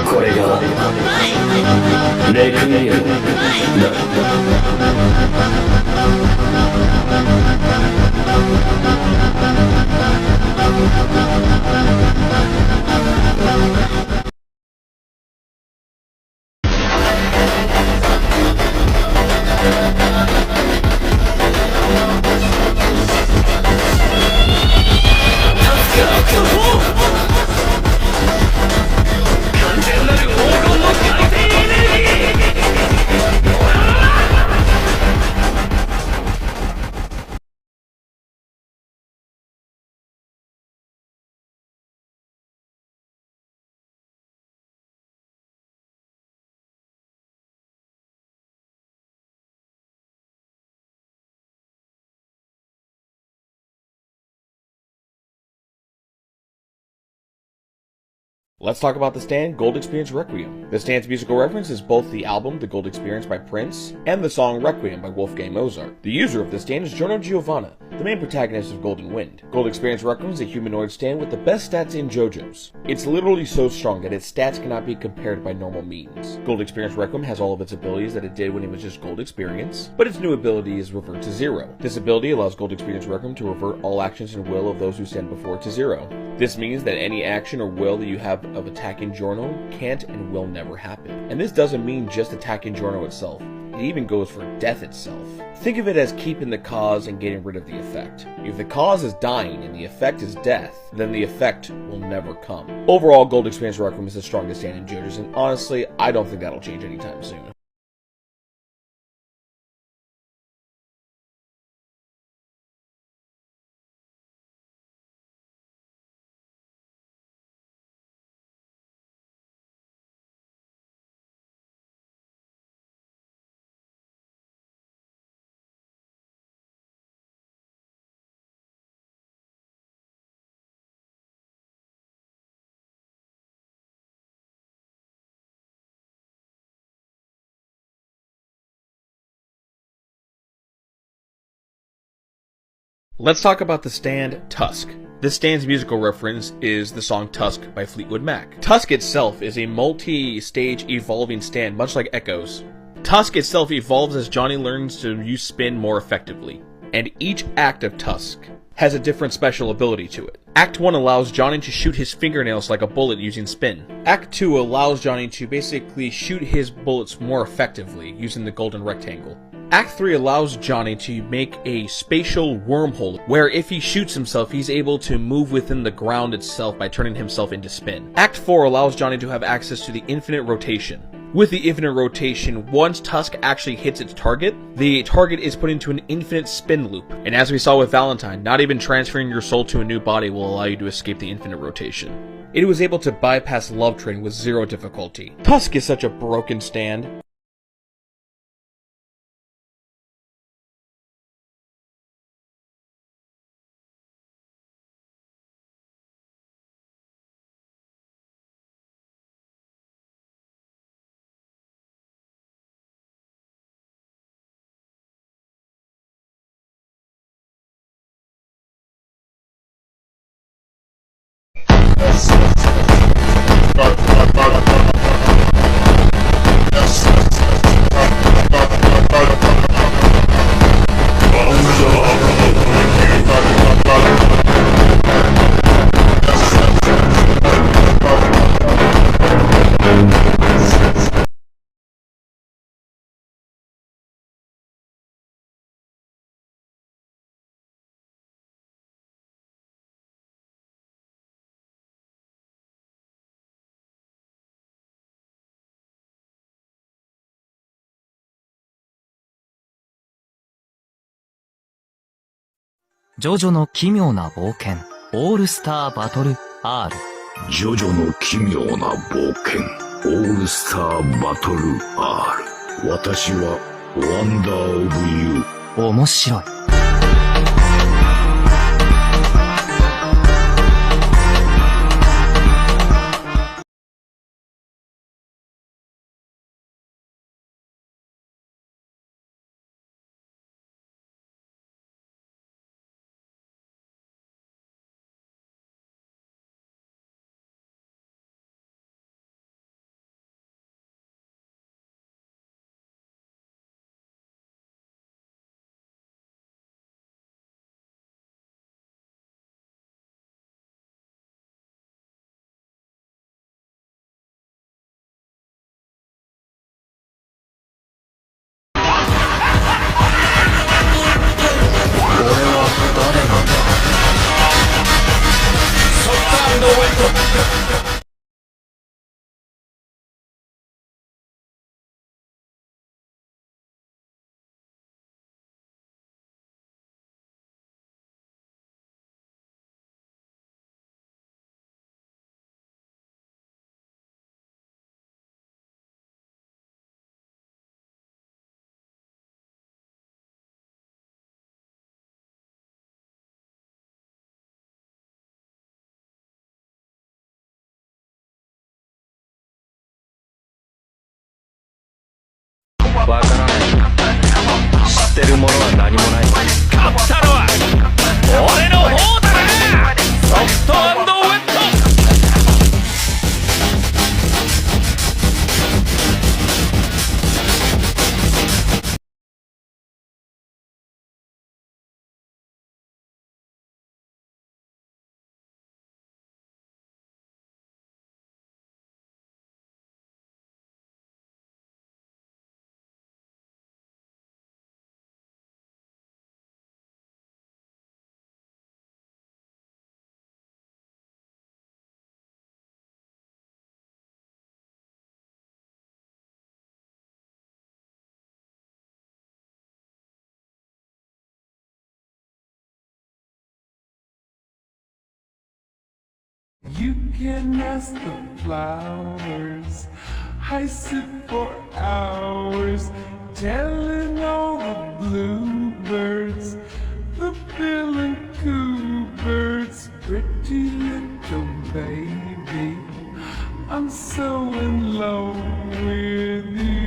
これがレクイエムLet's talk about the stand Gold Experience Requiem. The stand's musical reference is both the album The Gold Experience by Prince and the song Requiem by Wolfgang Mozart. The user of this stand is Giorno Giovanna, the main protagonist of Golden Wind. Gold Experience Requiem is a humanoid stand with the best stats in JoJo's. It's literally so strong that its stats cannot be compared by normal means. Gold Experience Requiem has all of its abilities that it did when it was just Gold Experience, but its new ability is Revert to Zero. This ability allows Gold Experience Requiem to revert all actions and will of those who stand before it to zero. This means that any action or will that you have of attacking Giorno can't and will never happen. And this doesn't mean just attacking Giorno itself. It even goes for death itself. Think of it as keeping the cause and getting rid of the effect. If the cause is dying and the effect is death, then the effect will never come. Overall, Gold Experience Requiem is the strongest stand in JoJo's, and honestly, I don't think that'll change anytime soon. Let's talk about the stand Tusk. This stand's musical reference is the song Tusk by Fleetwood Mac. Tusk itself is a multi-stage evolving stand, much like Echoes. Tusk itself evolves as Johnny learns to use spin more effectively, and each act of Tusk has a different special ability to it. Act 1 allows Johnny to shoot his fingernails like a bullet using spin. Act 2 allows Johnny to basically shoot his bullets more effectively using the golden rectangle. Act 3 allows Johnny to make a spatial wormhole, where if he shoots himself, he's able to move within the ground itself by turning himself into spin. Act 4 allows Johnny to have access to the infinite rotation. With the infinite rotation, once Tusk actually hits its target, the target is put into an infinite spin loop. And as we saw with Valentine, not even transferring your soul to a new body will allow you to escape the infinite rotation. It was able to bypass Love Train with zero difficulty. Tusk is such a broken stand.ジョジョの奇妙な冒険オールスターバトル R。 ジョジョの奇妙な冒険オールスターバトル R。 私はワンダーオブユー。面白い。わからない。知ってるものは何もない。勝ったのは俺の方だな。ソフト&ウェット。You can ask the flowers. I sit for hours telling all the bluebirds, the bill and coo birds, pretty little baby. I'm so in love with you.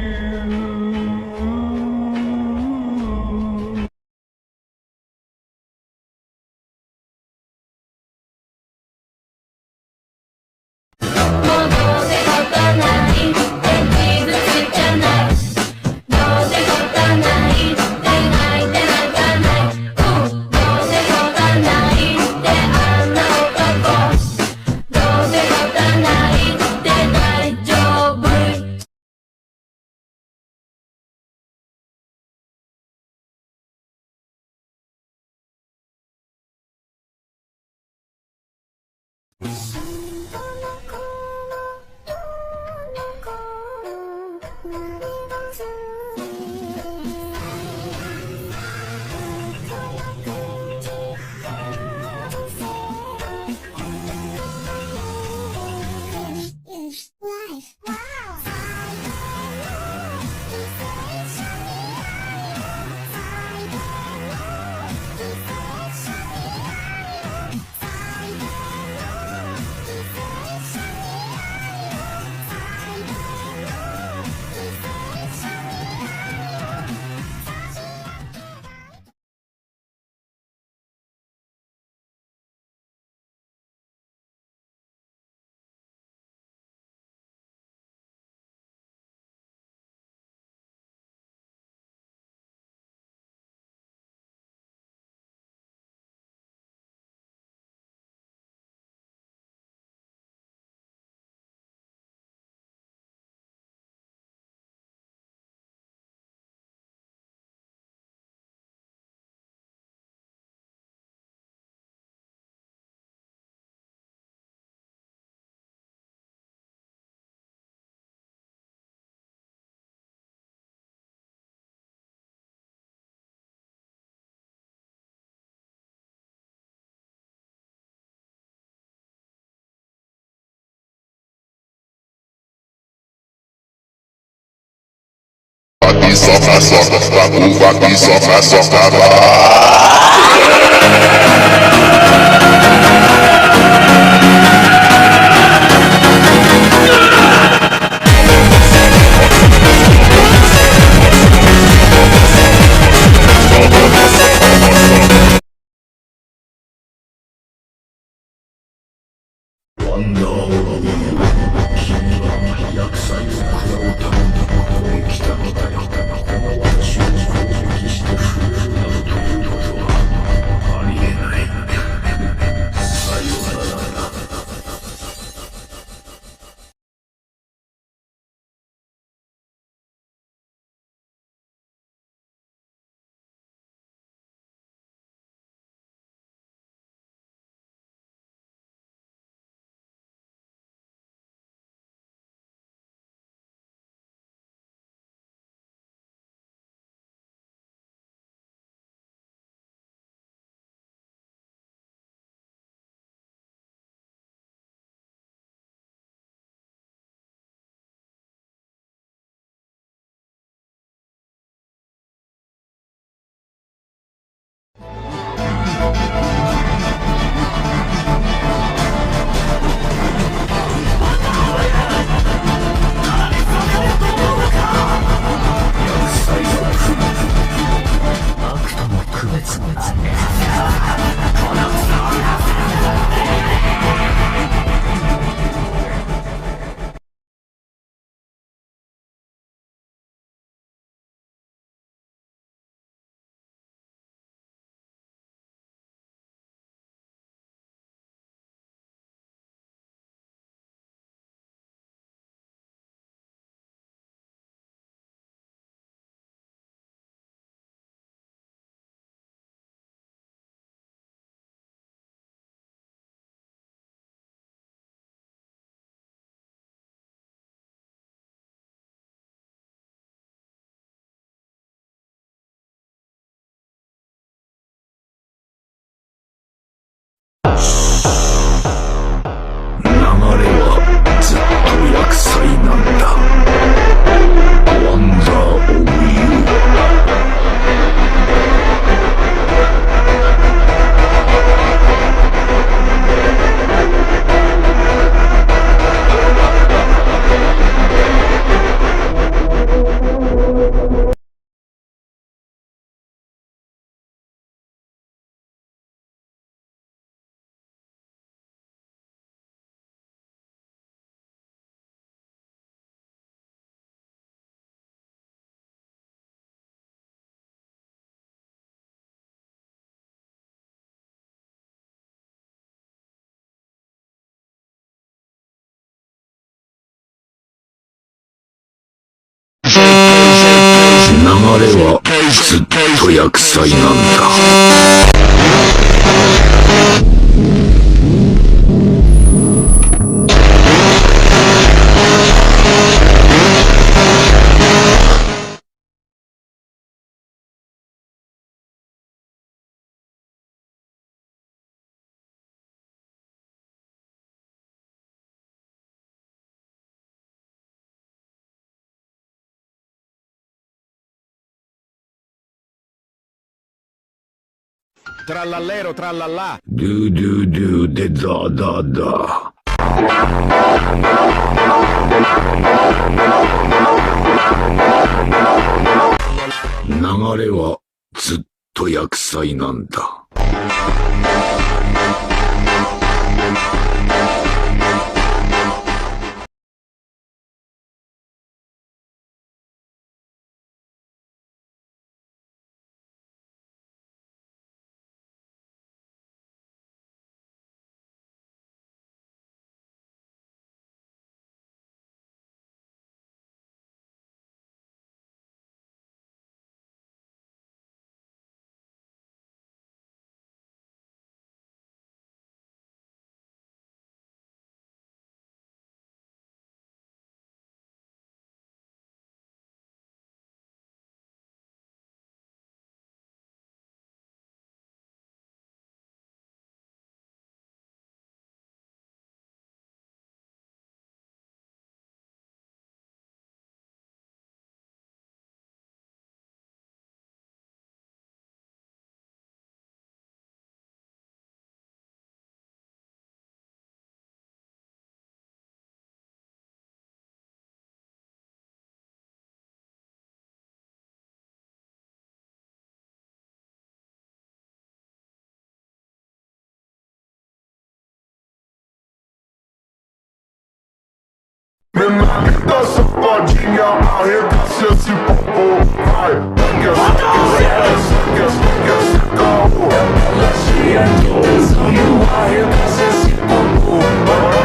Soca, soca, pra curva aqui, soca, soca, vai.ワンダーオブ君は厄災の蔵を頼んだことで来たのだよ。この私を攻撃して触れるなどということは特別な流れはずっと厄災なんだ。ワンダー・オブ・ユー。流れはずっと厄災なんだ。Trallallero trallallà. ドゥドゥドゥでダダダ。流れはずっと厄災なんだ。Menina, safadinha, arregaça esse papo, vai. Guess, go. Ela cheia de tesão e o arregaça esse papo, vai.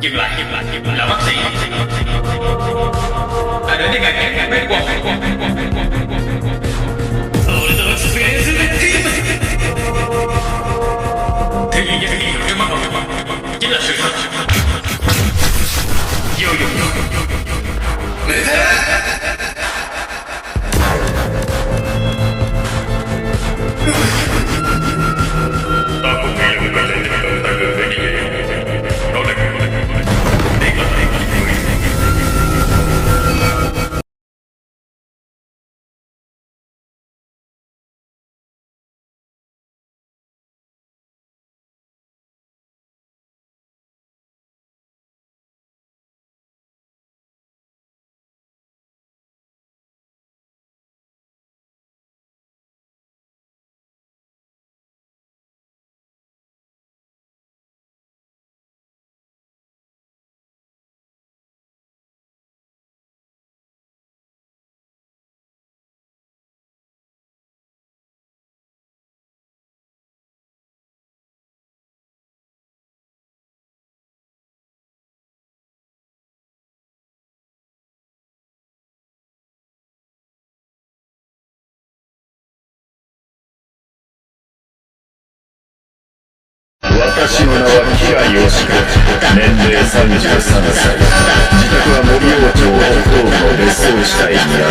là bác sĩ. Đến đi ngày bên quần. Thế nhưng những gì trước mắt họ chính là sự thật. JoJo. Ta không nghĩ là người có thể tiếp cận ta gần với như vậy. Đó là điều này. Đây là người. 私の名はキラヨシカ。年齢33歳。自宅は森王町北東部の別荘地帯にあ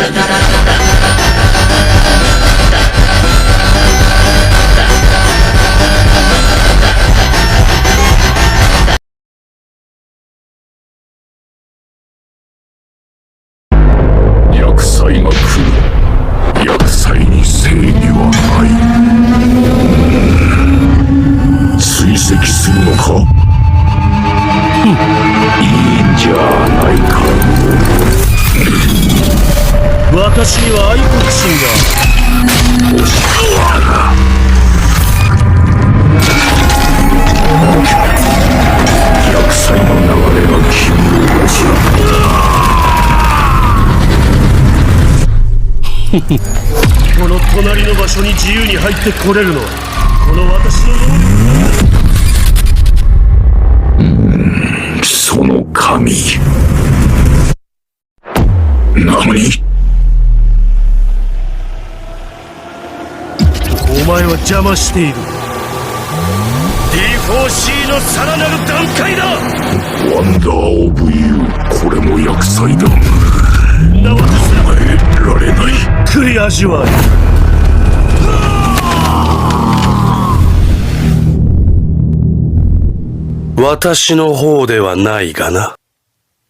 る。厄災が来る。厄災に正義はない。追跡するのか。いいんじゃないか。私には愛国心が。おしくな。厄災の流れが君を襲う。この隣の場所に自由に入ってこれるのはこの私の能力。その神。何？お前は邪魔している。D4C のさらなる段階だ。ワンダーオブユー、これも厄災だ。なわけすられない。ゆっくり味わい。私の方ではないがな。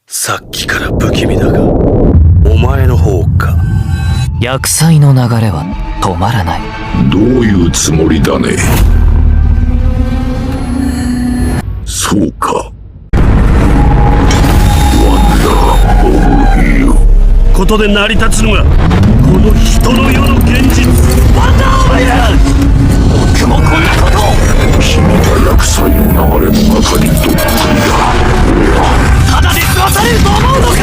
さっきから不気味だが、お前の方か。厄災の流れは止まらない。どういうつもりだね。そうか。ワンダーオブユー。ことで成り立つのがこの人の世の現実。ワンダーオブユー。僕もこんなことを。君が厄災の流れの中にどっぷりだ。ただで済まされると思うのか。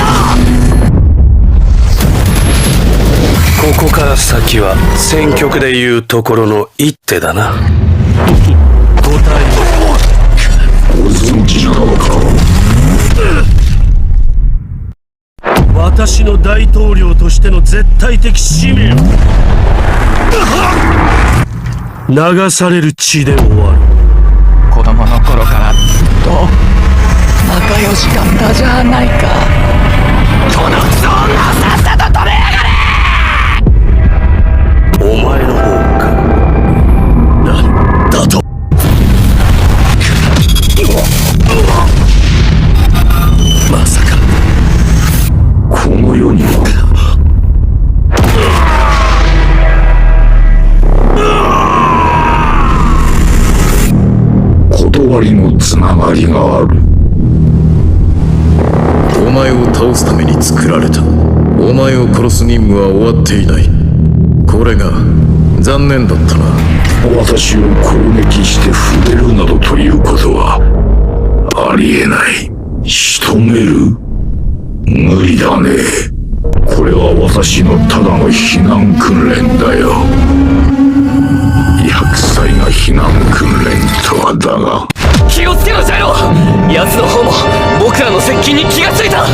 ここから先は戦局でいうところの一手だな。答えご存知なのか。私の大統領としての絶対的使命。流される血で終わる。子供の頃からずっと仲良しだったじゃないか。このクソ女をさっさと止めやがれ。お前の方か。なんだと。まさかこの世には断りのつながりがある。お前を倒すために作られた。お前を殺す任務は終わっていない。これが残念だったな。私を攻撃して触れるなどということはありえない。仕留める？無理だね。これは私のただの避難訓練だよ。厄災が避難訓練とはだが、気をつけろジャイロ。奴の方も僕らの接近に気がついた。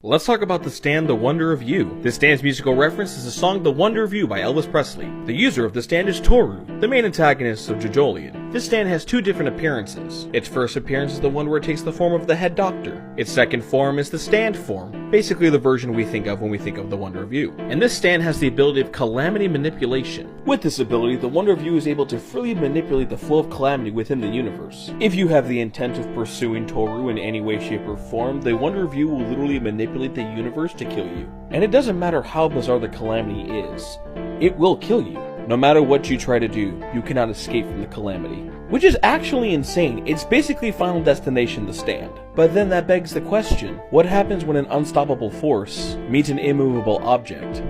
Let's talk about the stand The Wonder of You. This stand's musical reference is the song The Wonder of You by Elvis Presley. The user of the stand is Toru, the main antagonist of Jojolion. This stand has two different appearances. Its first appearance is the one where it takes the form of the head doctor. Its second form is the stand form, basically the version we think of when we think of The Wonder of You. And this stand has the ability of Calamity manipulation. With this ability, The Wonder of You is able to freely manipulate the flow of Calamity within the universe. If you have the intent of pursuing Toru in any way, shape, or form, The Wonder of You will literally manipulate the universe to kill you. And it doesn't matter how bizarre the Calamity is, it will kill you. No matter what you try to do, you cannot escape from the Calamity. Which is actually insane. It's basically Final Destination, the stand. But then that begs the question, what happens when an unstoppable force meets an immovable object?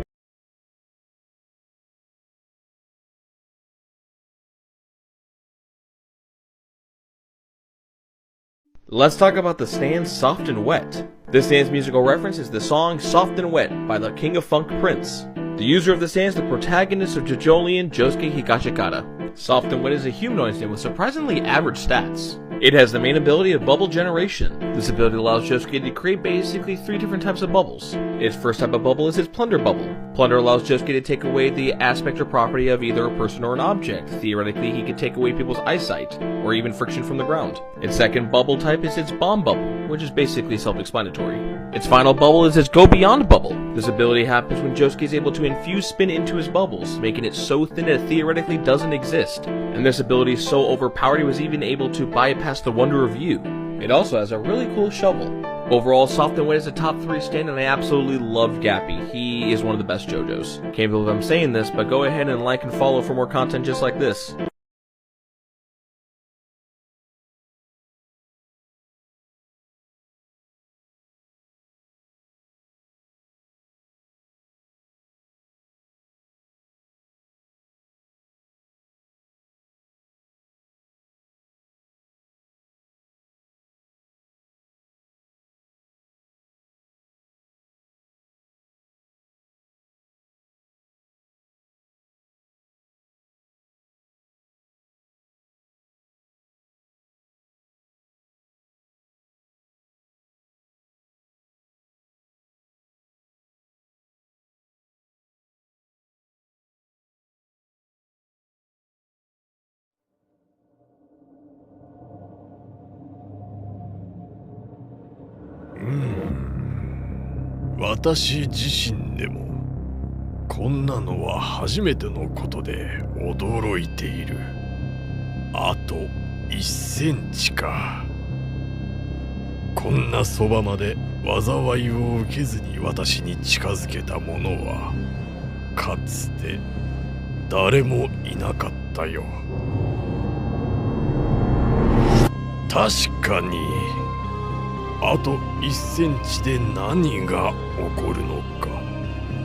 Let's talk about the stand Soft and Wet. This stand's musical reference is the song Soft and Wet by the King of Funk Prince. The user of the stand is the protagonist of Jojolion, Yoshikage Kira. Soft and Wet is a humanoid stand with surprisingly average stats. It has the main ability of bubble generation. This ability allows Yoshikage to create basically 3 different types of bubbles. Its first type of bubble is its plunder bubble. Plunder allows Yoshikage to take away the aspect or property of either a person or an object. Theoretically, he could take away people's eyesight, or even friction from the ground. Its second bubble type is its bomb bubble, which is basically self-explanatory. Its final bubble is its go beyond bubble. This ability happens when Yoshikage is able to infuse spin into his bubbles, making it so thin that it theoretically doesn't exist. And this ability is so overpowered he was even able to bypass the Wonder of You. It also has a really cool shovel. Overall, Soft and Wet is a top 3 stand, and I absolutely love Gappy. He is one of the best JoJos. Can't believe I'm saying this, but go ahead and like and follow for more content just like this. Hmm. 私自身でもこんなのは初めてのことで驚いている。あと1センチか。こんなそばまで災いを受けずに私に近づけた者はかつて誰もいなかったよ。確かにあと1センチで何が起こるのか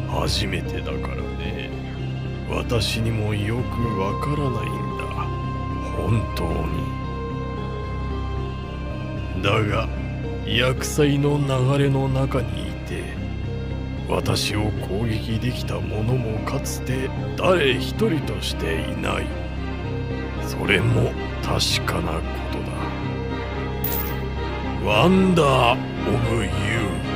初めてだからね。私にもよくわからないんだ、本当に。だが厄災の流れの中にいて私を攻撃できた者もかつて誰一人としていない。それも確かなことだ。ワンダー・オブ・ユー。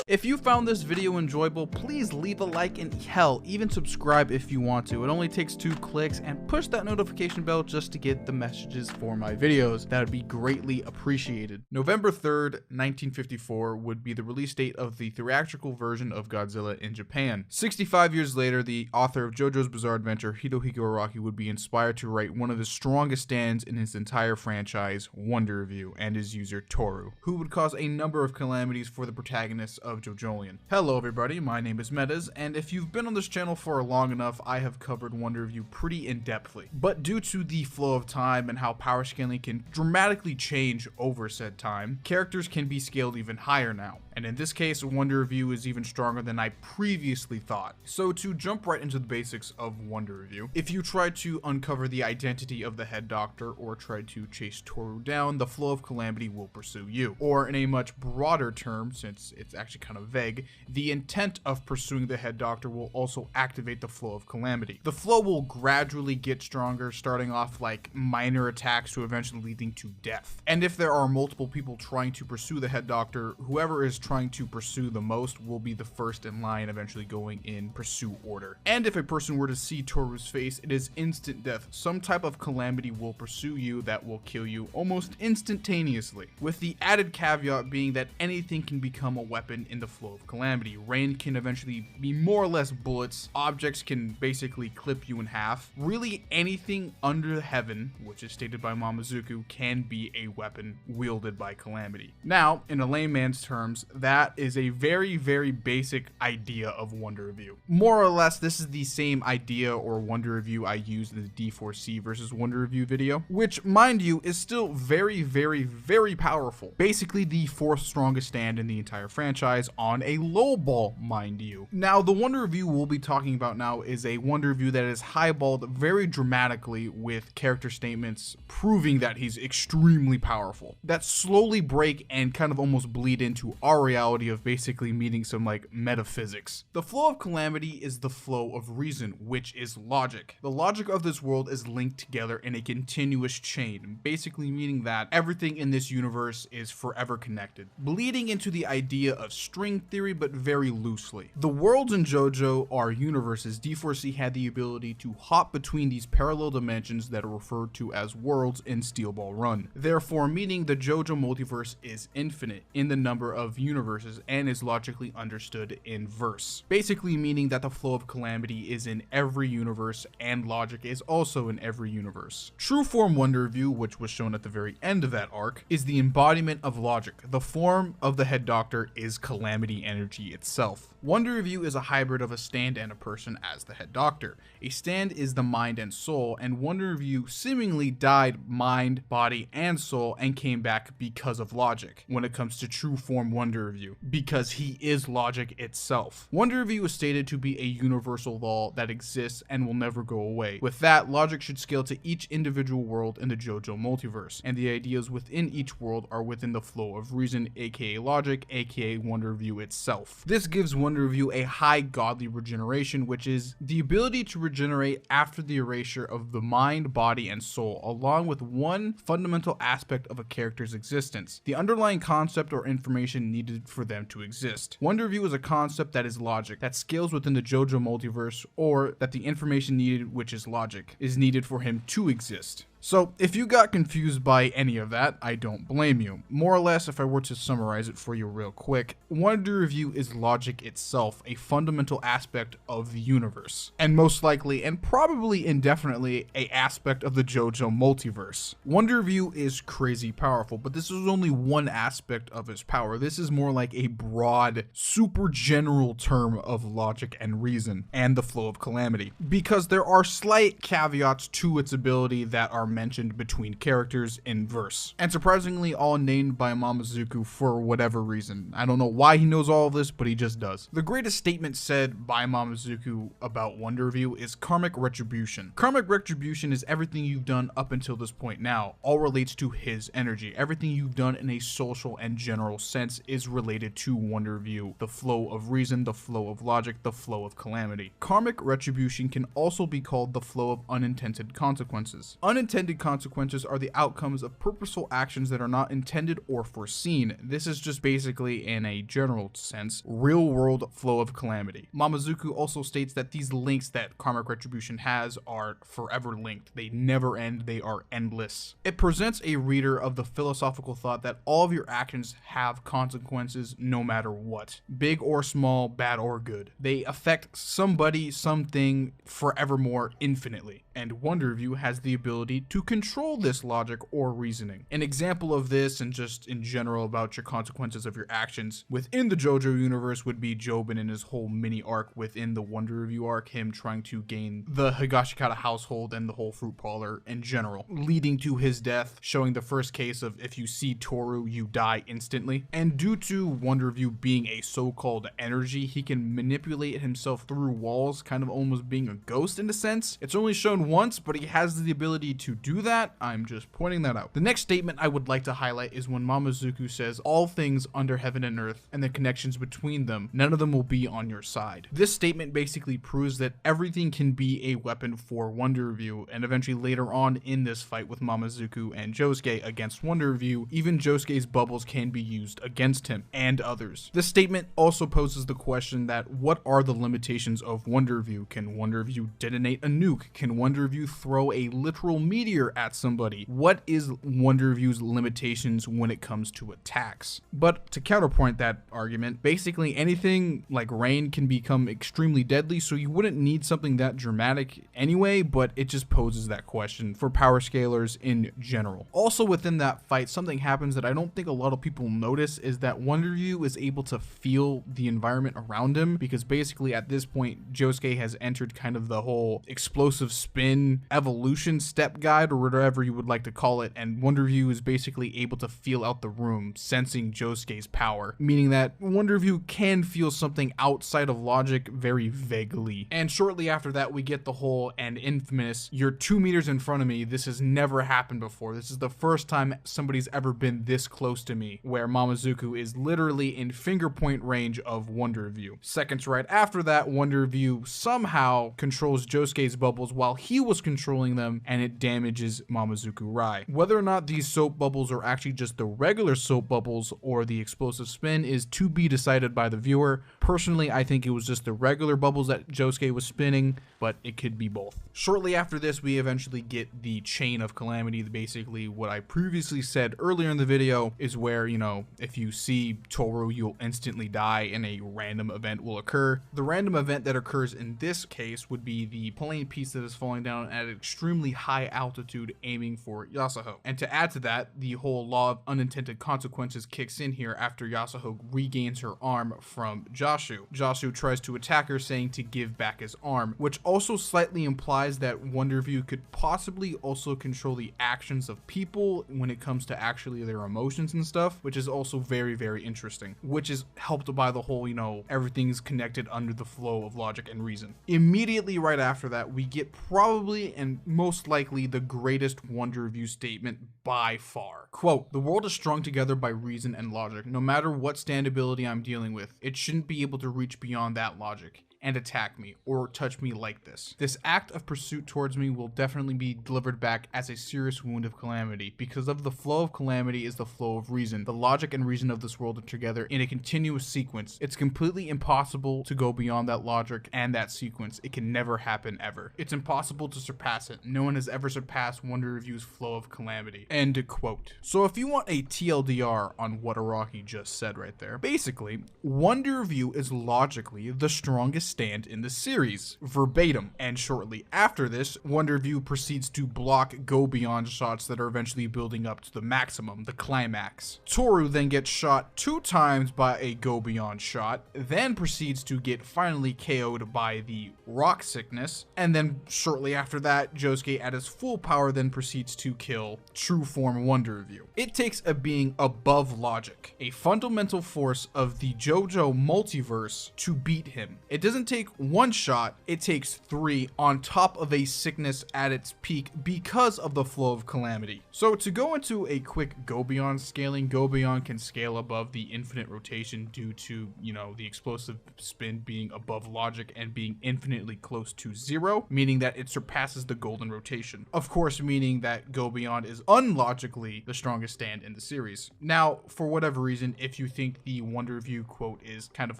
If you found this video enjoyable, please leave a like and hell, even subscribe if you want to. It only takes 2 clicks, and push that notification bell just to get the messages for my videos. That would be greatly appreciated. November 3rd, 1954 would be the release date of the theatrical version of Godzilla in Japan. 65 years later, the author of JoJo's Bizarre Adventure, Hirohiko Araki, would be inspired to write one of the strongest stands in his entire franchise, Wonder Review, and his user Toru, who would cause a number of calamities for the protagonists of Jojolion. Hello everybody, my name is Metas, and if you've been on this channel for long enough, I have covered Wonder Review pretty in-depthly. But due to the flow of time and how power scaling can dramatically change over said time, characters can be scaled even higher now. And in this case, Wonder Review is even stronger than I previously thought. So to jump right into the basics of Wonder Review, if you try to uncover the identity of the head doctor or try to chase Toru down, the flow of calamity will pursue you. Or in a much broader term, since it's actually kind of vague, the intent of pursuing the head doctor will also activate the flow of calamity. The flow will gradually get stronger, starting off like minor attacks to eventually leading to death. And if there are multiple people trying to pursue the head doctor, whoever is trying to pursue the most will be the first in line, eventually going in pursuit order. And if a person were to see Toru's face, it is instant death. Some type of calamity will pursue you that will kill you almost instantaneously, with the added caveat being that anything can become a weapon in the flow of calamity. Rain can eventually be more or less bullets, objects can basically clip you in half. Really anything under heaven, which is stated by Mamazuku, can be a weapon wielded by calamity. Now, in a layman's terms, that is a very, very basic idea of Wonder Review. More or less, this is the same idea or Wonder Review I used in the D4C versus Wonder Review video, which, mind you, is still very, very, very powerful. Basically the 4th strongest stand in the entire franchise on a low ball, mind you. Now, the Wonder Review we'll be talking about now is a Wonder Review that is highballed very dramatically with character statements proving that he's extremely powerful, that slowly break and kind of almost bleed into our reality of basically meeting some like metaphysics. The flow of calamity is the flow of reason, which is logic. The logic of this world is linked together in a continuous chain, basically meaning that everything in this universe is forever connected, bleeding into the idea of string theory, but very loosely. The worlds in JoJo are universes. D4C had the ability to hop between these parallel dimensions that are referred to as worlds in Steel Ball Run. Therefore, meaning the JoJo multiverse is infinite in the number of universes and is logically understood in verse. Basically meaning that the flow of Calamity is in every universe and logic is also in every universe. True Form Wonder Review, which was shown at the very end of that arc, is the embodiment of logic. The form of the head doctor is Calamity energy itself. Wonder Review is a hybrid of a stand and a person as the head doctor. A stand is the mind and soul, and Wonder Review seemingly died mind, body, and soul and came back because of logic when it comes to True Form Wonder Review, because he is logic itself. Wonder Review is stated to be a universal law that exists and will never go away. With that, logic should scale to each individual world in the JoJo multiverse, and the ideas within each world are within the flow of reason, aka logic, aka Wonder Review itself. This gives Wonder Review a high godly regeneration, which is the ability to regenerate after the erasure of the mind, body, and soul, along with one fundamental aspect of a character's existence, the underlying concept or information needed for them to exist. Wonder Review is a concept that is logic, that scales within the JoJo multiverse, or that the information needed, which is logic, is needed for him to exist. So, if you got confused by any of that, I don't blame you. More or less, if I were to summarize it for you real quick, Wonder Review is logic itself, a fundamental aspect of the universe, and most likely, and probably indefinitely, a aspect of the JoJo multiverse. Wonder Review is crazy powerful, but this is only one aspect of his power. This is more like a broad, super general term of logic and reason, and the flow of Calamity, because there are slight caveats to its ability that are mentioned between characters in verse, and surprisingly all named by Mamazuku for whatever reason. I don't know why he knows all of this, but he just does. The greatest statement said by Mamazuku about Wonder Review is karmic retribution. Karmic retribution is everything you've done up until this point now, all relates to his energy. Everything you've done in a social and general sense is related to Wonder Review, the flow of reason, the flow of logic, the flow of Calamity. Karmic retribution can also be called the flow of unintended consequences. Unintended consequences are the outcomes of purposeful actions that are not intended or foreseen. This is just basically, in a general sense, real-world flow of Calamity. Mamazuku also states that these links that karmic retribution has are forever linked. They never end, they are endless. It presents a reader of the philosophical thought that all of your actions have consequences no matter what, big or small, bad or good. They affect somebody, something, forevermore, infinitely. And Wonder Review has the ability to control this logic or reasoning. An example of this, and just in general about your consequences of your actions within the JoJo universe, would be Jobin and his whole mini arc within the Wonder Review arc, him trying to gain the Higashikata household and the whole fruit parlor in general, leading to his death, showing the first case of if you see Toru, you die instantly. And due to Wonder Review being a so-called energy, he can manipulate himself through walls, kind of almost being a ghost in a sense. It's only shown once, but he has the ability to do that. I'm just pointing that out. The next statement I would like to highlight is when Mamazuku says, all things under heaven and earth and the connections between them, none of them will be on your side. This statement basically proves that everything can be a weapon for Wonder Review, and eventually later on in this fight with Mamazuku and Josuke against Wonder Review, even Josuke's bubbles can be used against him and others. This statement also poses the question that what are the limitations of Wonder Review? Can Wonder Review detonate a nuke? Can Wonder Review throw a literal meteor at somebody? What is Wonder Review's limitations when it comes to attacks? But to counterpoint that argument, basically anything like rain can become extremely deadly, so you wouldn't need something that dramatic anyway, but it just poses that question for power scalers in general. Also within that fight, something happens that I don't think a lot of people notice, is that Wonder Review is able to feel the environment around him, because basically at this point Josuke has entered kind of the whole explosive spin evolution step guide, or whatever you would like to call it, and Wonder Review is basically able to feel out the room, sensing Josuke's power, meaning that Wonder Review can feel something outside of logic very vaguely. And shortly after that we get the whole and infamous, you're 2 meters in front of me, this has never happened before, this is the first time somebody's ever been this close to me, where Mamazuku is literally in finger point range of Wonder Review. Seconds right after that, Wonder Review somehow controls Josuke's bubbles while he was controlling them, and it damages damages Mamazuku Rai. Whether or not these soap bubbles are actually just the regular soap bubbles or the explosive spin is to be decided by the viewer. Personally, I think it was just the regular bubbles that Josuke was spinning, but it could be both. Shortly after this, we eventually get the chain of Calamity. Basically, what I previously said earlier in the video is where, you know, if you see Toru, you'll instantly die and a random event will occur. The random event that occurs in this case would be the plane piece that is falling down at an extremely high altitude aiming for Yasuho. And to add to that, the whole law of unintended consequences kicks in here after Yasuho regains her arm from Joshu. Joshu tries to attack her, saying to give back his arm, which also slightly implies that Wonderview could possibly also control the actions of people when it comes to actually their emotions and stuff, which is also very, very interesting, which is helped by the whole, you know, everything's connected under the flow of logic and reason. Immediately right after that, we get probably and most likely the greatest Wonderview statement by far. Quote, "The world is strung together by reason and logic. No matter what standability I'm dealing with, it shouldn't be able to reach beyond that logic and attack me or touch me like this. This act of pursuit towards me will definitely be delivered back as a serious wound of calamity. Because of the flow of calamity is the flow of reason. The logic and reason of this world are together in a continuous sequence. It's completely impossible to go beyond that logic and that sequence. It can never happen ever. It's impossible to surpass it. No one has ever surpassed Wonderview's flow of calamity." End quote. So if you want a TLDR on what Araki just said right there, basically, Wonderview is logically the strongest stand in the series, verbatim. And shortly after this, Wonderview proceeds to block go beyond shots that are eventually building up to the maximum, the climax. Toru then gets shot 2 times by a go beyond shot, then proceeds to get finally KO'd by the rock sickness, and then shortly after that, Josuke at his full power then proceeds to kill true form Wonderview. It takes a being above logic, a fundamental force of the JoJo multiverse, to beat him. It doesn't take 1 shot, it takes 3 on top of a sickness at its peak because of the flow of calamity. So to go into a quick go beyond scaling, go beyond can scale above the infinite rotation due to, you know, the explosive spin being above logic and being infinitely close to 0, meaning that it surpasses the golden rotation. Of course, meaning that go beyond is unlogically the strongest stand in the series. Now, for whatever reason, if you think the Wonderview quote is kind of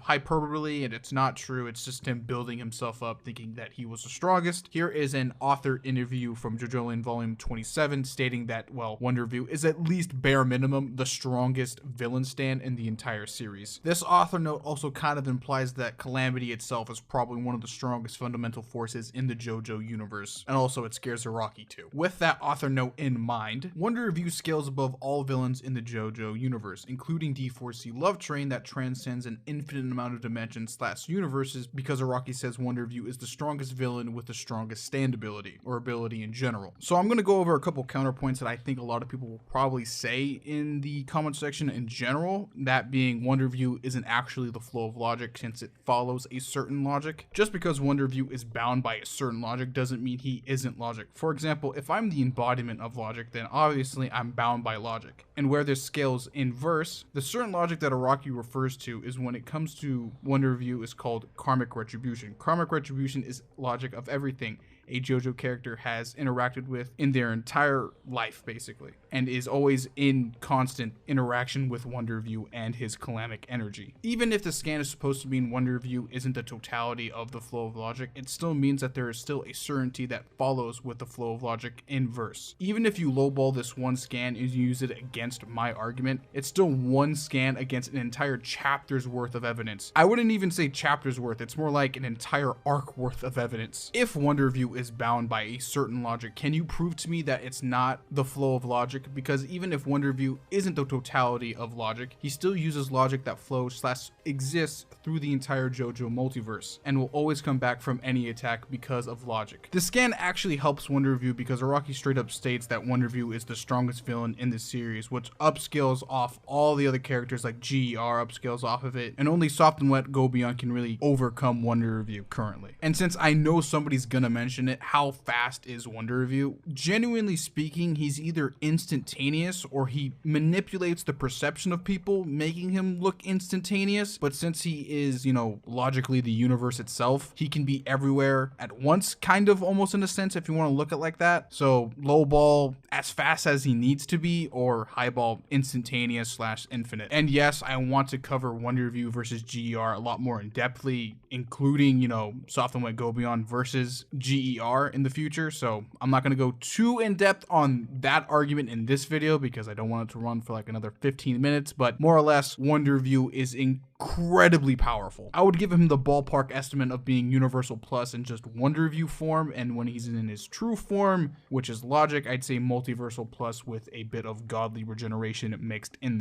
hyperbole and it's not true, it's just him building himself up thinking that he was the strongest, here is an author interview from Jojolion volume 27 stating that, well, Wonderview is at least bare minimum the strongest villain stand in the entire series. This author note also kind of implies that Calamity itself is probably one of the strongest fundamental forces in the JoJo universe, and also it scares Araki too. With that author note in mind, Wonderview scales above all villains in the JoJo universe, including D4C Love Train that transcends an infinite amount of dimensions / universes, because Araki says Wonderview is the strongest villain with the strongest stand ability, or ability in general. So I'm going to go over a couple counterpoints that I think a lot of people will probably say in the comment section in general, that being Wonderview isn't actually the flow of logic since it follows a certain logic. Just because Wonderview is bound by a certain logic doesn't mean he isn't logic. For example, if I'm the embodiment of logic, then obviously I'm bound by logic. And where this scales inverse, the certain logic that Araki refers to is when it comes to Wonderview is called karmic retribution. Karmic retribution is logic of everything a JoJo character has interacted with in their entire life, basically, and is always in constant interaction with Wonderview and his calamic energy. Even if the scan is supposed to mean Wonderview isn't the totality of the flow of logic, it still means that there is still a certainty that follows with the flow of logic in verse. Even if you lowball this one scan and use it against my argument, it's still one scan against an entire chapter's worth of evidence. I wouldn't even say chapter's worth, it's more like an entire arc worth of evidence. If Wonderview is bound by a certain logic, can you prove to me that it's not the flow of logic? Because even if Wonderview isn't the totality of logic, he still uses logic that flows / exists through the entire JoJo multiverse and will always come back from any attack because of logic. The scan actually helps Wonderview because Araki straight up states that Wonderview is the strongest villain in the series, which upscales off all the other characters like GER upscales off of it, and only Soft and Wet Go Beyond can really overcome Wonderview currently. And since I know somebody's gonna mention infinite, how fast is Wonder Review? Genuinely speaking, he's either instantaneous or he manipulates the perception of people, making him look instantaneous. But since he is, you know, logically the universe itself, he can be everywhere at once, kind of, almost in a sense, if you want to look at it like that. So low ball as fast as he needs to be, or high ball instantaneous / infinite. And yes, I want to cover Wonder Review versus GER a lot more in depthly, including, you know, Soft and Wet Go Beyond versus GER in the future. So I'm not going to go too in depth on that argument in this video because I don't want it to run for like another 15 minutes, but more or less Wonder Review is incredibly powerful. I would give him the ballpark estimate of being Universal Plus in just Wonder Review form, and when he's in his true form, which is logic, I'd say Multiversal Plus with a bit of godly regeneration mixed in there.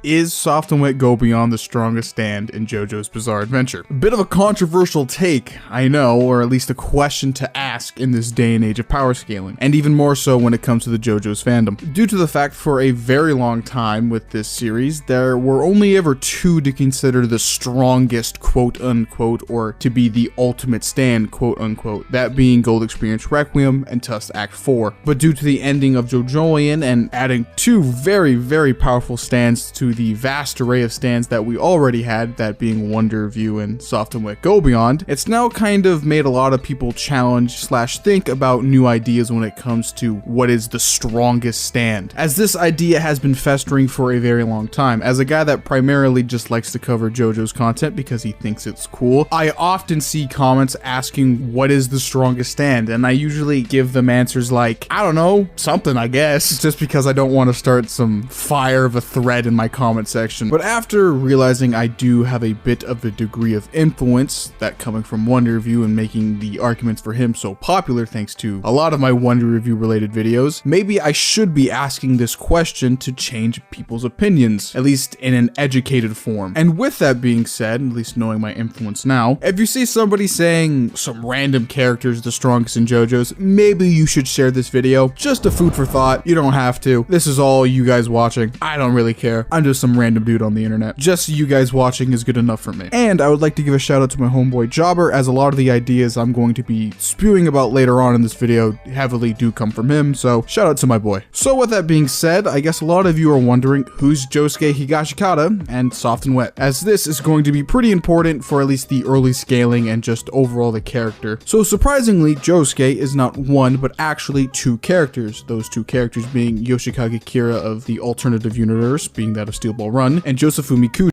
Is Soft and Wet Go Beyond the strongest stand in JoJo's Bizarre Adventure? A bit of a controversial take, I know, or at least a question to ask in this day and age of power scaling, and even more so when it comes to the JoJo's fandom. Due to the fact for a very long time with this series, there were only ever two to consider the strongest quote unquote, or to be the ultimate stand quote unquote, that being Gold Experience Requiem and Tusk Act 4. But due to the ending of Jojolion and adding two very, very powerful stands to the vast array of stands that we already had, that being Wonder Review and Soft and Wet Go Beyond, it's now kind of made a lot of people challenge / think about new ideas when it comes to what is the strongest stand, as this idea has been festering for a very long time. As a guy that primarily just likes to cover JoJo's content because he thinks it's cool, I often see comments asking what is the strongest stand, and I usually give them answers like, I don't know, something I guess, just because I don't want to start some fire of a thread in my comment section. But after realizing I do have a bit of a degree of influence, that coming from Wonder Review and making the arguments for him so popular thanks to a lot of my Wonder Review related videos, maybe I should be asking this question to change people's opinions, at least in an educated form. And with that being said, at least knowing my influence now, if you see somebody saying some random character is the strongest in JoJo's, maybe you should share this video. Just a food for thought. You don't have to. This is all you guys watching. I don't really care. I'm just some random dude on the internet. Just you guys watching is good enough for me. And I would like to give a shout out to my homeboy Jobber, as a lot of the ideas I'm going to be spewing about later on in this video heavily do come from him, so shout out to my boy. So with that being said, I guess a lot of you are wondering who's Josuke Higashikata and Soft and Wet, as this is going to be pretty important for at least the early scaling and just overall the character. So surprisingly, Josuke is not one, but actually two characters. Those two characters being Yoshikage Kira of the alternative universe, being that of Steel Ball Run, and Josefumi Kudo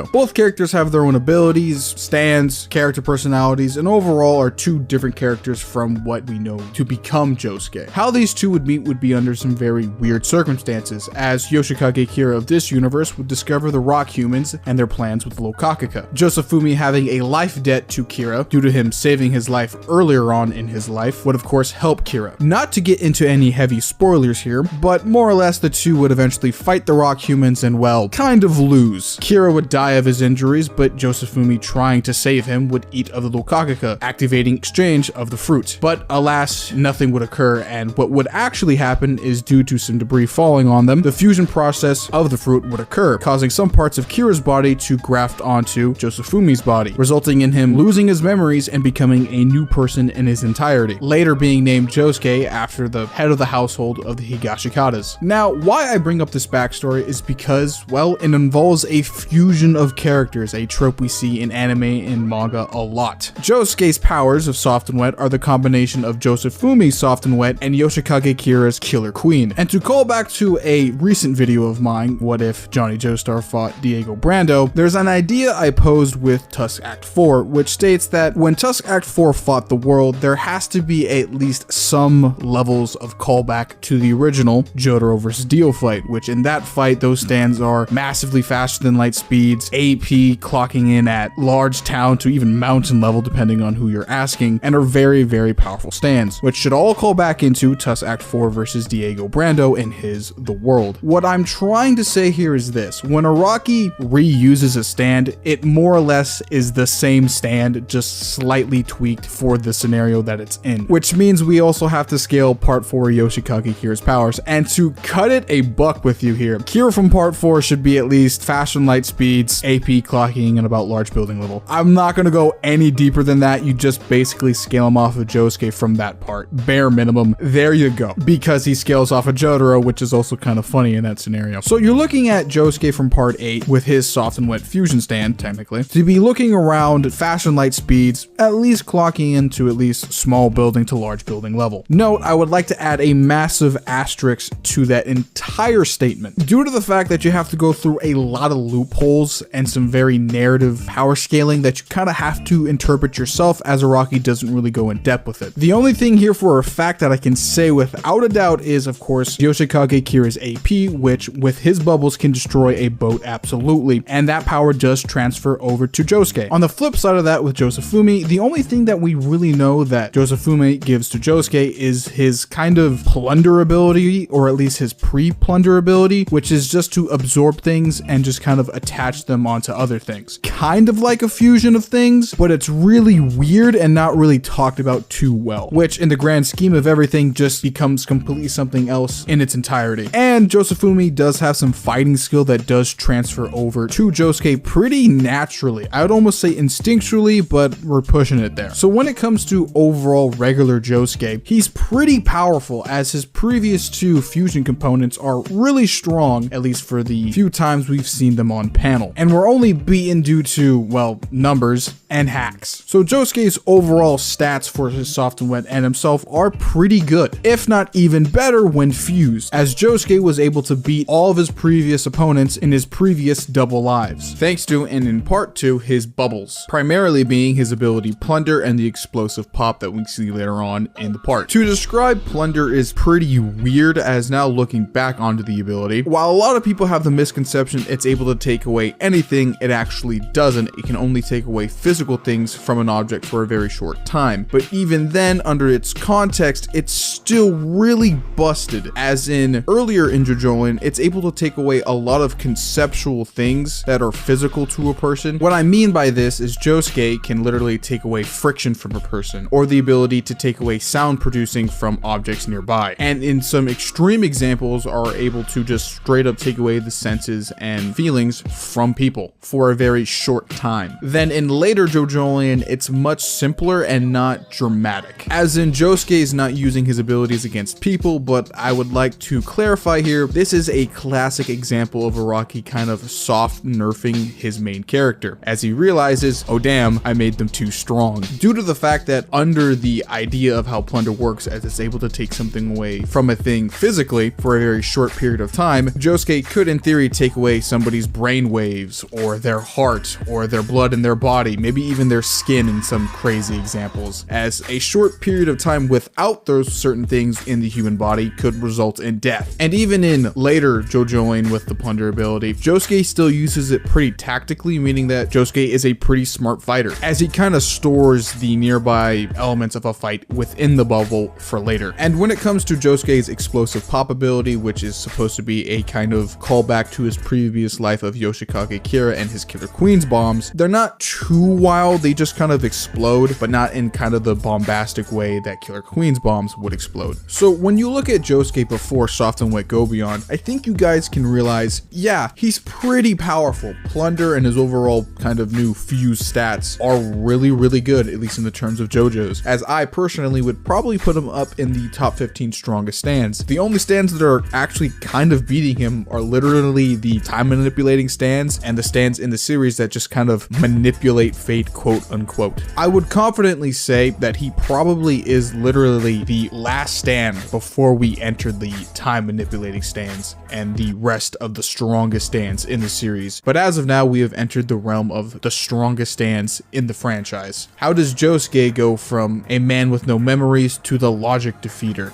Both characters have their own abilities, stands, character personalities, and overall are two different characters from what we know to become Josuke. How these two would meet would be under some very weird circumstances, as Yoshikage Kira of this universe would discover the rock humans and their plans with Locacaca. Josefumi having a life debt to Kira due to him saving his life earlier on in his life would of course help Kira. Not to get into any heavy spoilers here, but more or less the two would eventually fight the rock humans and, well, kind of lose. Kira would die of his injuries, but Josefumi trying to save him would eat of the Locacaca, activating exchange of the fruit. But alas, nothing would occur, and what would actually happen is, due to some debris falling on them, the fusion process of the fruit would occur, causing some parts of Kira's body to graft onto Josefumi's body, resulting in him losing his memories and becoming a new person in his entirety, later being named Josuke after the head of the household of the Higashikatas. Now, why I bring up this backstory is because, well, it involves a fusion of characters, a trope we see in anime and manga a lot. Josuke's powers of soft and wet are the combination of Josefumi's soft and wet and Yoshikage Kira's Killer Queen. And to call back to a recent video of mine, what if Johnny Joestar fought Diego Brando, there's an idea I posed with Tusk Act 4, which states that when Tusk Act 4 fought the world, there has to be at least some levels of callback to the original Jotaro vs. Dio fight, which in that fight, those stands are massively faster than light speeds, AP clocking in at large town to even mountain level depending on who you're asking, and are very, very powerful stands, which should all call back into Tusk Act 4 versus Diego Brando in his The World. What I'm trying to say here is this: when Araki reuses a stand, it more or less is the same stand, just slightly tweaked for the scenario that it's in, which means we also have to scale part 4 Yoshikage Kira's powers. And to cut it a buck with you here, Kira from part 4 should be at least faster than light speeds, AP clocking, and about large building level. I'm not going to go any deeper than that. You just basically scale him off of Josuke from that part. Bare minimum. There you go. Because he scales off of Jotaro, which is also kind of funny in that scenario. So you're looking at Josuke from part 8 with his soft and wet fusion stand, technically, to be looking around faster than light speeds, at least clocking into at least small building to large building level. Note, I would like to add a massive asterisk to that entire statement. Due to the fact that you have to go through a lot of loopholes and some very narrative power scaling that you kind of have to interpret yourself, as Araki doesn't really go in depth with it. The only thing here for a fact that I can say without a doubt is, of course, Yoshikage Kira's AP, which with his bubbles can destroy a boat absolutely, and that power does transfer over to Josuke. On the flip side of that with Josefumi, the only thing that we really know that Josefumi gives to Josuke is his kind of plunder ability, or at least his pre-plunder ability, which is just to absorb things and just kind of attach them onto other things. Kind of like a fusion of things, but it's really weird and not really talked about too well, which in the grand scheme of everything just becomes completely something else in its entirety. And Josefumi does have some fighting skill that does transfer over to Josuke pretty naturally. I would almost say instinctually, but we're pushing it there. So when it comes to overall regular Josuke, he's pretty powerful, as his previous two fusion components are really strong, at least for the few times we've seen them on panel, and were only beaten due to, well, numbers and hacks. So Josuke's overall stats for his soft and wet and himself are pretty good, if not even better when fused, as Josuke was able to beat all of his previous opponents in his previous double lives, thanks to, and in part to, his bubbles, primarily being his ability Plunder and the explosive pop that we see later on in the part. To describe Plunder is pretty weird, as now looking back onto the ability, while a lot of people have the misconception it's able to take away anything, it actually doesn't. It can only take away physical things from an object for a very short time, but even then, under its context, it's still really busted, as in earlier in Jojolion, it's able to take away a lot of conceptual things that are physical to a person. What I mean by this is Josuke can literally take away friction from a person, or the ability to take away sound producing from objects nearby, and in some extreme examples are able to just straight up take away the senses and feelings from people for a very short time. Then in later Jojolion, it's much simpler and not dramatic, as in Josuke is not using his abilities against people, but I would like to clarify here, this is a classic example of Araki kind of soft nerfing his main character, as he realizes, oh damn, I made them too strong, due to the fact that under the idea of how Plunder works, as it's able to take something away from a thing physically for a very short period of time, Josuke could in theory take away somebody's brainwave brainwaves, or their heart, or their blood in their body, maybe even their skin in some crazy examples, as a short period of time without those certain things in the human body could result in death. And even in later Jojolion with the plunder ability, Josuke still uses it pretty tactically, meaning that Josuke is a pretty smart fighter, as he kind of stores the nearby elements of a fight within the bubble for later. And when it comes to Josuke's explosive pop ability, which is supposed to be a kind of callback to his previous life of Yoshikage Kira and his Killer Queen's bombs, they're not too wild, they just kind of explode, but not in kind of the bombastic way that Killer Queen's bombs would explode. So when you look at Josuke before Soft and Wet Go Beyond, I think you guys can realize, yeah, he's pretty powerful. Plunder and his overall kind of new fuse stats are really good, at least in the terms of JoJo's, as I personally would probably put him up in the top 15 strongest stands. The only stands that are actually kind of beating him are literally the time manipulating stands and the stands in the series that just kind of manipulate fate, quote unquote. I would confidently say that he probably is literally the last stand before we enter the time manipulating stands and the rest of the strongest stands in the series. But as of now, we have entered the realm of the strongest stands in the franchise. How does Josuke go from a man with no memories to the logic defeater?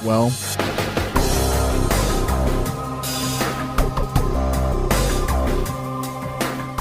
Well,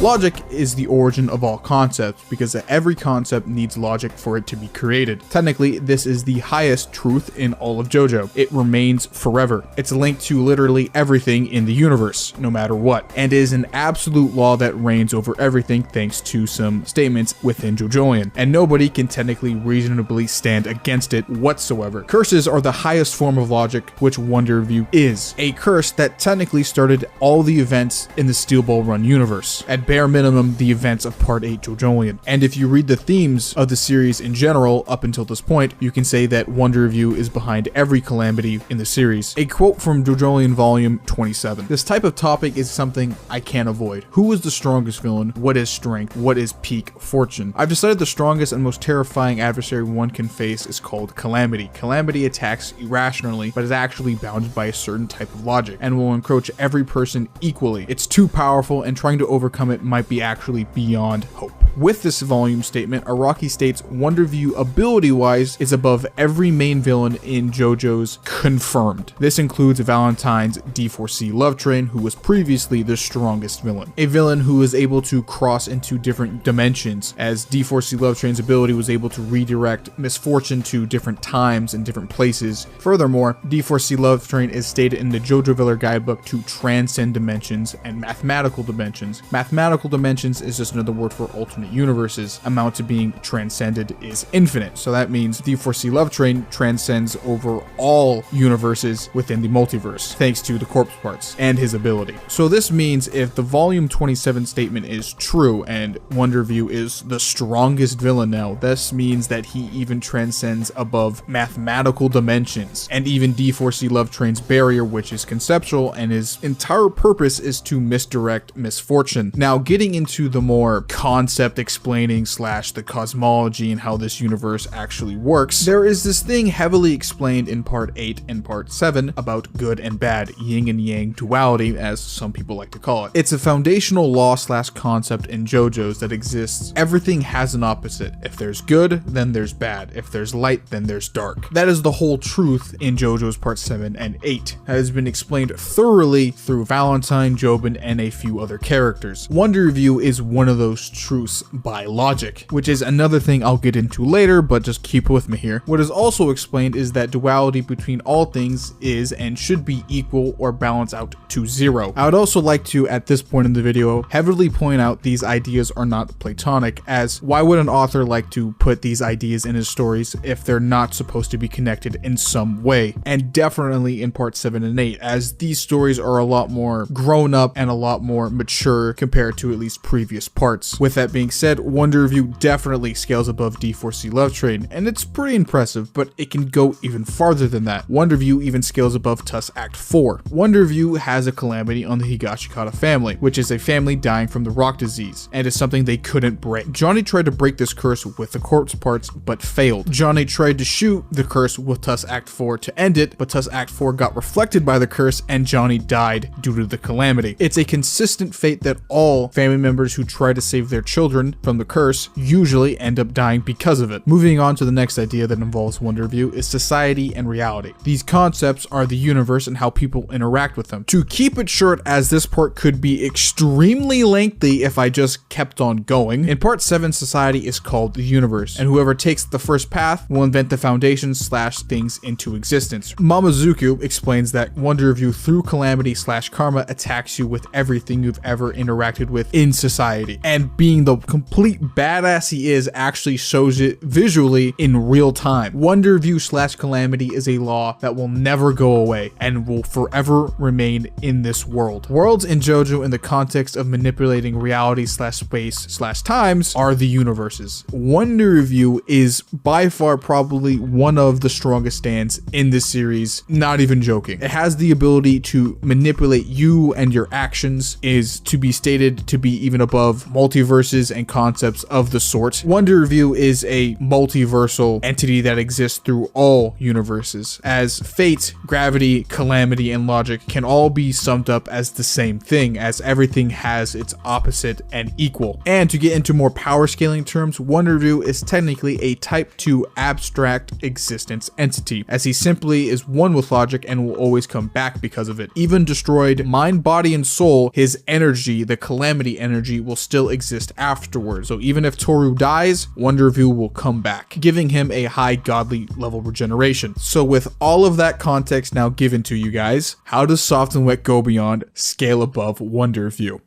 logic is the origin of all concepts, because every concept needs logic for it to be created. Technically, this is the highest truth in all of JoJo. It remains forever. It's linked to literally everything in the universe, no matter what, and is an absolute law that reigns over everything thanks to some statements within Jojolion, and nobody can technically reasonably stand against it whatsoever. Curses are the highest form of logic, which Wonder View is. A curse that technically started all the events in the Steel Ball Run universe. At bare minimum, the events of Part 8 Jojolion. And if you read the themes of the series in general up until this point, you can say that Wonder View is behind every calamity in the series. A quote from Jojolion Volume 27. This type of topic is something I can't avoid. Who is the strongest villain? What is strength? What is peak fortune? I've decided the strongest and most terrifying adversary one can face is called Calamity. Calamity attacks irrationally, but is actually bounded by a certain type of logic, and will encroach every person equally. It's too powerful, and trying to overcome it might be actually beyond hope. With this volume statement, Araki states Wonder View ability-wise is above every main villain in JoJo's confirmed. This includes Valentine's D4C Love Train, who was previously the strongest villain. A villain who is able to cross into different dimensions, as D4C Love Train's ability was able to redirect misfortune to different times and different places. Furthermore, D4C Love Train is stated in the JoJo Viller Guidebook to transcend dimensions and mathematical dimensions. Mathematical dimensions is just another word for alternate universes. Amount to being transcended is infinite, so that means D4C Love Train transcends over all universes within the multiverse, thanks to the corpse parts and his ability. So this means if the volume 27 statement is true and Wonder View is the strongest villain now, this means that he even transcends above mathematical dimensions and even D4C Love Train's barrier, which is conceptual, and his entire purpose is to misdirect misfortune. Now, getting into the more concept explaining slash the cosmology and how this universe actually works, there is this thing heavily explained in part 8 and part 7 about good and bad, yin and yang duality, as some people like to call it. It's a foundational law slash concept in JoJo's that exists. Everything has an opposite. If there's good, then there's bad. If there's light, then there's dark. That is the whole truth in JoJo's part 7 and 8. That has been explained thoroughly through Valentine, Jobin, and a few other characters. Wonder View is one of those truths by logic, which is another thing I'll get into later, but just keep with me here. What is also explained is that duality between all things is and should be equal or balance out to zero. I would also like to, at this point in the video, heavily point out these ideas are not Platonic, as why would an author like to put these ideas in his stories if they're not supposed to be connected in some way? And definitely in part 7 and 8, as these stories are a lot more grown up and a lot more mature compared compared to at least previous parts. With that being said, Wonder Review definitely scales above D4C Love Train, and it's pretty impressive, but it can go even farther than that. Wonder Review even scales above Tusk Act 4. Wonder Review has a calamity on the Higashikata family, which is a family dying from the rock disease, and is something they couldn't break. Johnny tried to break this curse with the corpse parts, but failed. Johnny tried to shoot the curse with Tusk Act 4 to end it, but Tusk Act 4 got reflected by the curse, and Johnny died due to the calamity. It's a consistent fate that all family members who try to save their children from the curse usually end up dying because of it. Moving on to the next idea that involves Wonder Review is society and reality. These concepts are the universe and how people interact with them. To keep it short, as this part could be extremely lengthy if I just kept on going, in part 7, society is called the universe, and whoever takes the first path will invent the foundations / things into existence. Mamazuku explains that Wonder Review through calamity / karma attacks you with everything you've ever interacted with in society, and being the complete badass he is actually shows it visually in real time. Wonder Review / calamity is a law that will never go away and will forever remain in this world. Worlds in JoJo in the context of manipulating reality / space / times are the universes. Wonder Review is by far probably one of the strongest stands in this series, not even joking. It has the ability to manipulate you and your actions, is to be stated to be even above multiverses and concepts of the sort. Wonder Review is a multiversal entity that exists through all universes, as fate, gravity, calamity, and logic can all be summed up as the same thing, as everything has its opposite and equal. And to get into more power scaling terms, Wonder Review is technically a type 2 abstract existence entity, as he simply is one with logic and will always come back because of it. Even destroyed mind, body, and soul, his energy, the calamity energy, will still exist afterwards. So even if Toru dies, Wonder Review will come back, giving him a high godly level regeneration. So with all of that context now given to you guys, how does Soft and Wet Go Beyond scale above Wonder Review?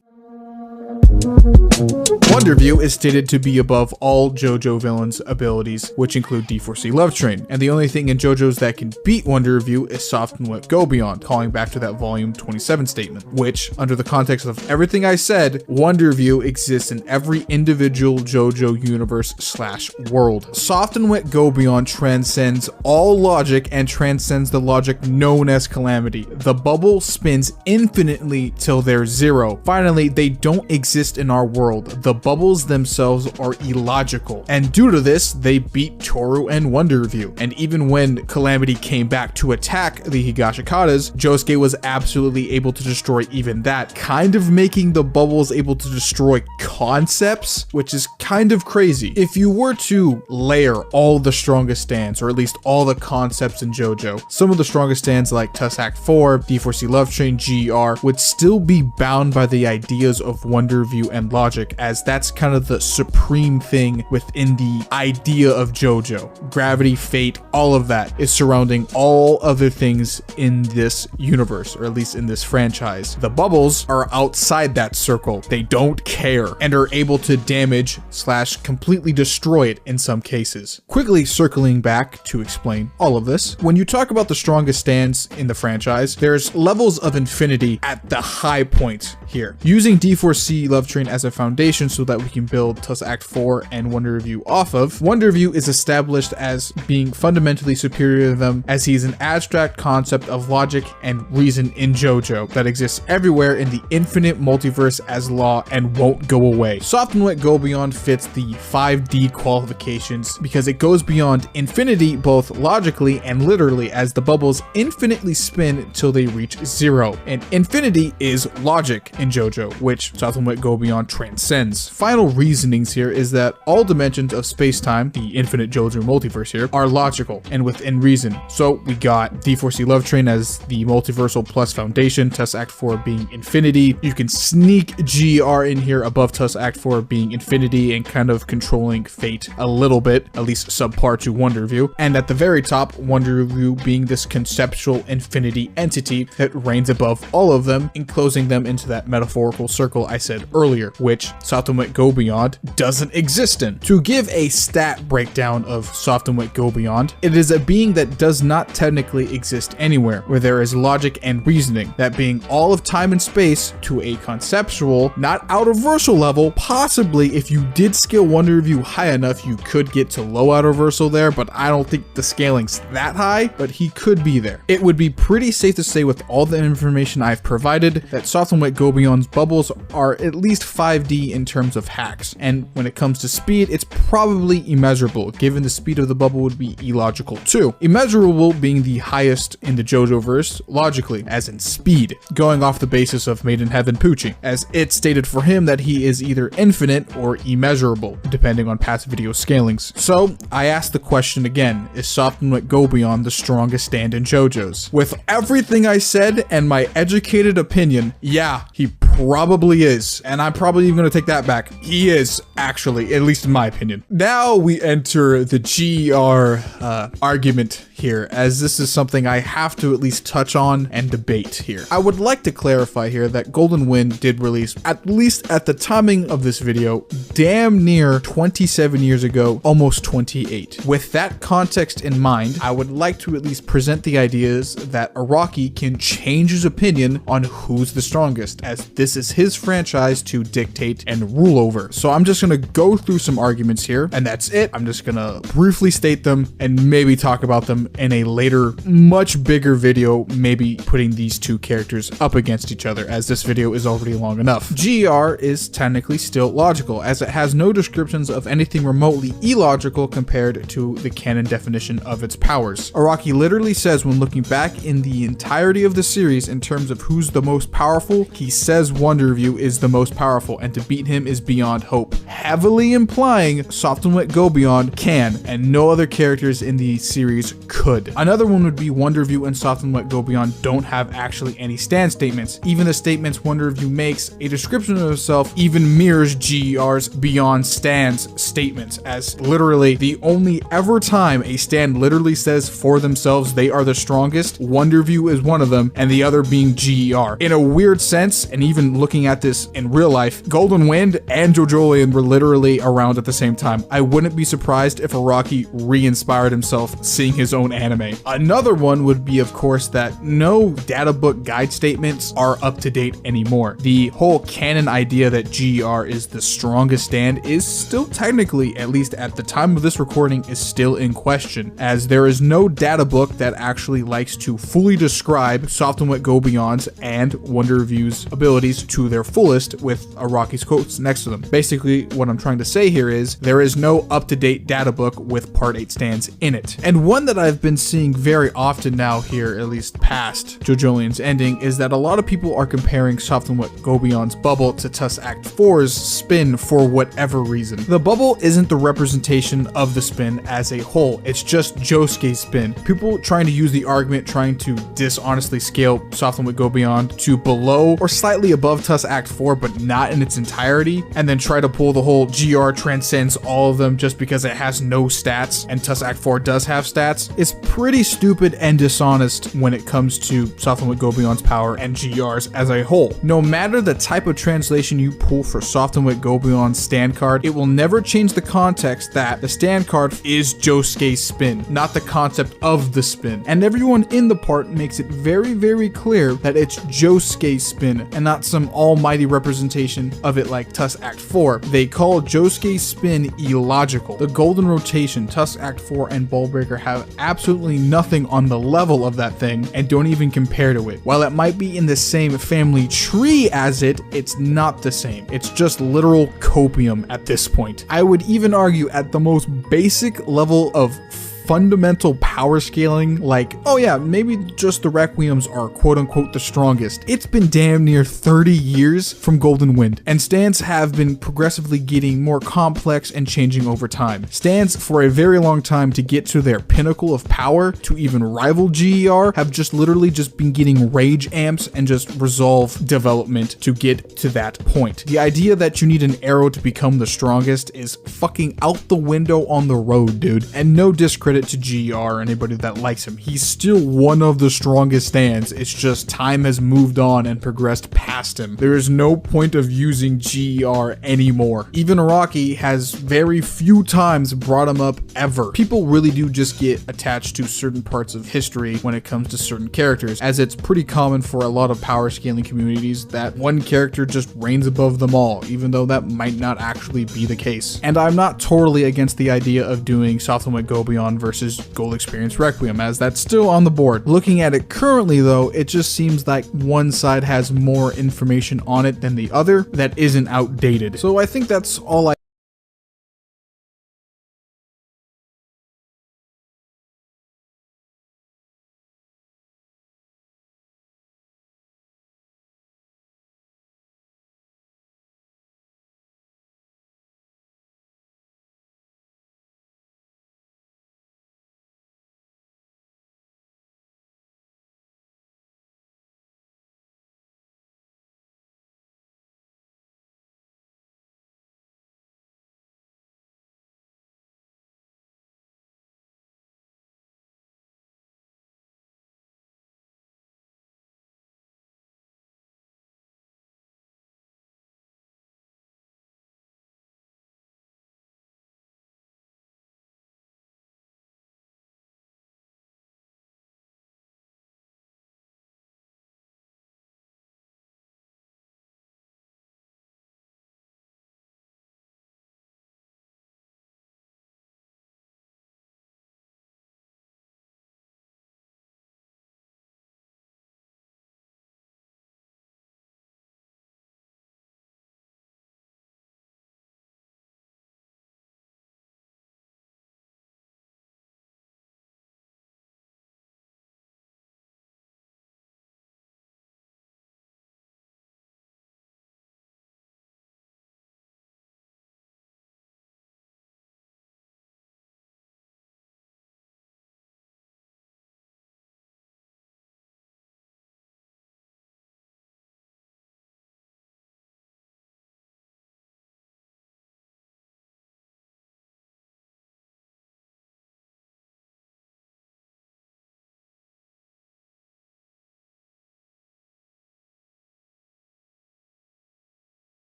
Wonder Review is stated to be above all JoJo villains' abilities, which include D4C Love Train, and the only thing in JoJo's that can beat Wonder Review is Soft and Wet Go Beyond, calling back to that volume 27 statement, which, under the context of everything I said, Wonder Review exists in every individual JoJo universe / world. Soft and Wet Go Beyond transcends all logic and transcends the logic known as Calamity. The bubble spins infinitely till there's zero. Finally, they don't exist in our world. The bubbles themselves are illogical, and due to this, they beat Toru and Wonder Review. And even when Calamity came back to attack the Higashikatas, Josuke was absolutely able to destroy even that, kind of making the bubbles able to destroy concepts, which is kind of crazy. If you were to layer all the strongest stands, or at least all the concepts in JoJo, some of the strongest stands like Tusk Act 4, D4C Love Train, GR, would still be bound by the ideas of Wonder Review and logic, as that's kind of the supreme thing within the idea of JoJo. Gravity, fate, all of that is surrounding all other things in this universe, or at least in this franchise. The bubbles are outside that circle. They don't care and are able to damage / completely destroy it in some cases. Quickly circling back to explain all of this, when you talk about the strongest stands in the franchise, there's levels of infinity at the high point here. Using D4C Love Train as a foundation so that we can build Tusk Act 4 and Wonder Review off of, Wonder Review is established as being fundamentally superior to them, as he is an abstract concept of logic and reason in JoJo that exists everywhere in the infinite multiverse as law and won't go away. Soft and Wet Go Beyond fits the 5D qualifications because it goes beyond infinity both logically and literally, as the bubbles infinitely spin till they reach zero, and infinity is logic in JoJo, which Soft and Wet Go Beyond transcends. Final reasonings here is that all dimensions of space-time, the infinite JoJo multiverse here, are logical and within reason. So we got D4C Love Train as the multiversal plus foundation, Tusk Act 4 being infinity. You can sneak GR in here above Tusk Act 4 being infinity and kind of controlling fate a little bit, at least subpar to Wonder Review. And at the very top, Wonder Review being this conceptual infinity entity that reigns above all of them, enclosing them into that metaphorical circle I said earlier, which Soft and Wet Go Beyond doesn't exist in. To give a stat breakdown of Soft and Wet Go Beyond, it is a being that does not technically exist anywhere, where there is logic and reasoning, that being all of time and space to a conceptual, not out-of-versal level. Possibly if you did scale Wonder Review high enough, you could get to low out-of-versal there, but I don't think the scaling's that high, but he could be there. It would be pretty safe to say with all the information I've provided that Soft and Wet Go Beyond's bubbles are at least 5D in terms of hacks, and when it comes to speed, it's probably immeasurable, given the speed of the bubble would be illogical too. Immeasurable being the highest in the JoJo verse, logically, as in speed, going off the basis of Made in Heaven Poochie, as it stated for him that he is either infinite or immeasurable, depending on past video scalings. So, I asked the question again, is Soft and Wet Go Beyond the strongest stand in JoJo's? With everything I said and my educated opinion, yeah, he probably is. And I'm probably even going to take that back. He is, actually, at least in my opinion. Now we enter the GR argument here, as this is something I have to at least touch on and debate here. I would like to clarify here that Golden Wind did release, at least at the timing of this video, damn near 27 years ago, almost 28. With that context in mind, I would like to at least present the ideas that Araki can change his opinion on who's the strongest, as this is his franchise to dictate and rule over. So I'm just gonna go through some arguments here, and that's it. I'm just gonna briefly state them and maybe talk about them in a later, much bigger video, maybe putting these two characters up against each other, as this video is already long enough. GR is technically still logical, as it has no descriptions of anything remotely illogical compared to the canon definition of its powers. Araki literally says when looking back in the entirety of the series in terms of who's the most powerful, he says Wonder Review is the most powerful, and to beat him is beyond hope, heavily implying Soft and Wet Go Beyond can, and no other characters in the series could. Another one would be Wonder Review and Soft and Wet Go Beyond don't have actually any stand statements. Even the statements Wonder Review makes, a description of himself, even mirrors GR's Beyond Stand's statements, as literally the only ever time a stand literally says for themselves they are the strongest, Wonder Review is one of them, and the other being GR. In a weird sense, and even looking at this in real life, Golden Wind and Jojolion were literally around at the same time. I wouldn't be surprised if Araki re-inspired himself seeing his own anime. Another one would be, of course, that no data book guide statements are up to date anymore. The whole canon idea that GR is the strongest stand is still technically, at least at the time of this recording, is still in question, as there is no data book that actually likes to fully describe Soft and Wet Go Beyond's and Wonder Review's abilities to their fullest, with Araki's quotes next to them. Basically, what I'm trying to say here is there is no up-to-date data book with Part 8 stands in it. And one that I've been seeing very often now here, at least past Jojolion's ending, is that a lot of people are comparing Soft and Wet Go Beyond's bubble to Tusk Act 4's spin for whatever reason. The bubble isn't the representation of the spin as a whole, it's just Josuke's spin. People trying to use the argument trying to dishonestly scale Soft and Wet Go Beyond to below or slightly above Tusk Act 4 but not in its entirety, and then try to pull the whole GR transcends all of them just because it has no stats and Tusk Act 4 does have stats, is pretty stupid and dishonest when it comes to Soft and Wet Go Beyond's power and GR's as a whole. No matter the type of translation you pull for Soft and Wet Go Beyond's stand card, it will never change the context that the stand card is Josuke's spin, not the concept of the spin. And everyone in the part makes it very, very clear that it's Josuke's spin and not some almighty representation of it like Tusk Act 4. They call Josuke's spin illogical. The golden rotation, Tusk Act 4 and Ballbreaker have absolutely nothing on the level of that thing and don't even compare to it. While it might be in the same family tree as it, it's not the same. It's just literal copium at this point. I would even argue at the most basic level of fundamental power scaling, like, oh yeah, maybe just the Requiems are quote-unquote the strongest. It's been damn near 30 years from Golden Wind, and stands have been progressively getting more complex and changing over time. Stands for a very long time to get to their pinnacle of power, to even rival GER, have just literally just been getting rage amps and just resolve development to get to that point. The idea that you need an arrow to become the strongest is fucking out the window on the road, dude. And no discredit credit to GER or anybody that likes him. He's still one of the strongest stands. It's just time has moved on and progressed past him. There is no point of using GER anymore. Even Araki has very few times brought him up ever. People really do just get attached to certain parts of history when it comes to certain characters, as it's pretty common for a lot of power scaling communities that one character just reigns above them all, even though that might not actually be the case. And I'm not totally against the idea of doing Software Gobion versus Gold Experience Requiem, as that's still on the board. Looking at it currently though, it just seems like one side has more information on it than the other that isn't outdated. So I think that's all I